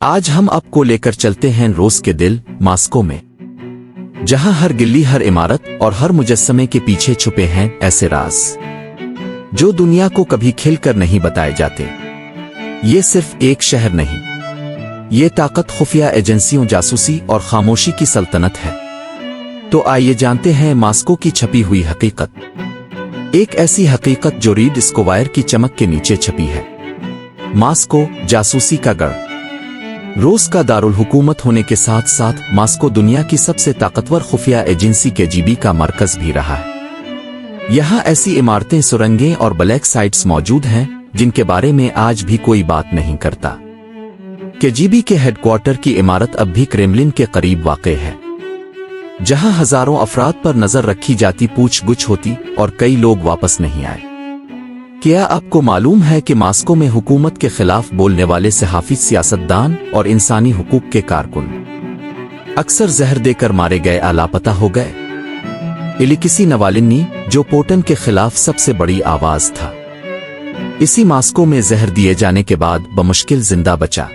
आज हम आपको लेकर चलते हैं रूस के दिल मॉस्को में, जहां हर गिल्ली, हर इमारत और हर मुजस्समे के पीछे छुपे हैं ऐसे राज जो दुनिया को कभी खिलकर नहीं बताए जाते। ये सिर्फ एक शहर नहीं, ये ताकत, खुफिया एजेंसियों, जासूसी और खामोशी की सल्तनत है। तो आइए जानते हैं मॉस्को की छपी हुई हकीकत, एक ऐसी हकीकत जो रीड स्क्वायर की चमक के नीचे छपी है। मॉस्को जासूसी का गढ़। रूस का दारुल हुकूमत होने के साथ साथ मॉस्को दुनिया की सबसे ताकतवर खुफिया एजेंसी KGB का मरकज भी रहा है। यहाँ ऐसी इमारतें, सुरंगें और ब्लैक साइट्स मौजूद हैं जिनके बारे में आज भी कोई बात नहीं करता। KGB के हेडक्वार्टर की इमारत अब भी क्रेमलिन के करीब वाक़ है, जहां हजारों अफराद पर नजर रखी जाती, पूछ-गुछ होती और कई लोग वापस नहीं आए। क्या आपको मालूम है कि मॉस्को में हुकूमत के खिलाफ बोलने वाले सहाफ़ी, सियासतदान और इंसानी हुकूक के कारकुन अक्सर जहर देकर मारे गए, लापता हो गए? एलेक्सी नावाल्नी, जो पुतिन के खिलाफ सबसे बड़ी आवाज था, इसी मॉस्को में जहर दिए जाने के बाद बमुश्किल जिंदा बचा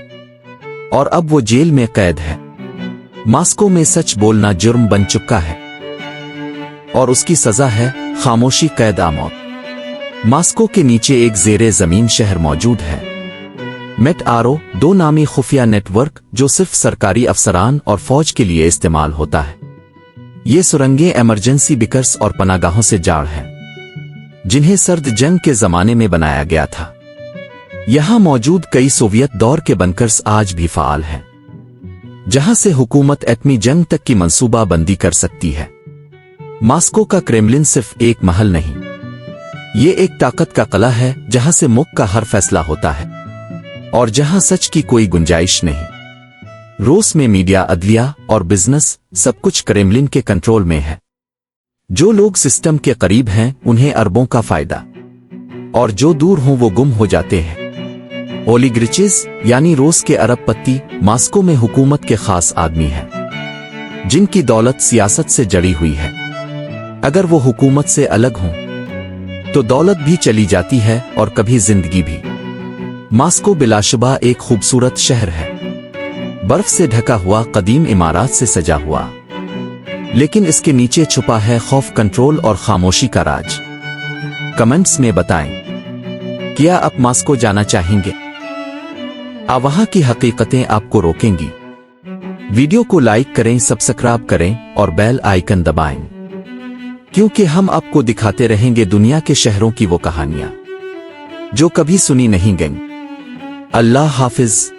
और अब वो जेल में कैद है। मॉस्को में सच बोलना जुर्म बन चुका है और उसकी सजा है खामोशी, कैद, मौत। मॉस्को के नीचे एक ज़ेरे ज़मीन शहर मौजूद है, मेट-आरो, दो नामी खुफिया नेटवर्क जो सिर्फ सरकारी अफसरान और फौज के लिए इस्तेमाल होता है। ये सुरंगें इमरजेंसी बिकर्स और पनागाहों से जाड़ हैं, जिन्हें सर्द जंग के ज़माने में बनाया गया था। यहाँ मौजूद कई सोवियत दौर के बंकर्स आज भी फ़ाल हैं, जहाँ से हुकूमत एटमी जंग तक की मंसूबा बंदी कर सकती है। मॉस्को का क्रेमलिन सिर्फ एक महल नहीं, ये एक ताकत का किला है, जहां से मुल्क का हर फैसला होता है और जहां सच की कोई गुंजाइश नहीं। रूस में मीडिया, अदलिया और बिजनेस सब कुछ क्रेमलिन के कंट्रोल में है। जो लोग सिस्टम के करीब हैं उन्हें अरबों का फायदा, और जो दूर हों वो गुम हो जाते हैं। ओलिगार्चिस यानी रूस के अरबपति मॉस्को में हुकूमत के खास आदमी हैं, जिनकी दौलत सियासत से जड़ी हुई है। अगर वो हुकूमत से अलग हों तो दौलत भी चली जाती है और कभी जिंदगी भी। मॉस्को बिलाशुबा एक खूबसूरत शहर है, बर्फ से ढका हुआ, कदीम इमारत से सजा हुआ, लेकिन इसके नीचे छुपा है खौफ, कंट्रोल और खामोशी का राज। कमेंट्स में बताएं, क्या आप मॉस्को जाना चाहेंगे? वहां की हकीकतें आपको रोकेंगी। वीडियो को लाइक करें, सब्सक्राइब करें और बेल आइकन दबाएं, क्योंकि हम आपको दिखाते रहेंगे दुनिया के शहरों की वो कहानियां जो कभी सुनी नहीं गईं। अल्लाह हाफिज।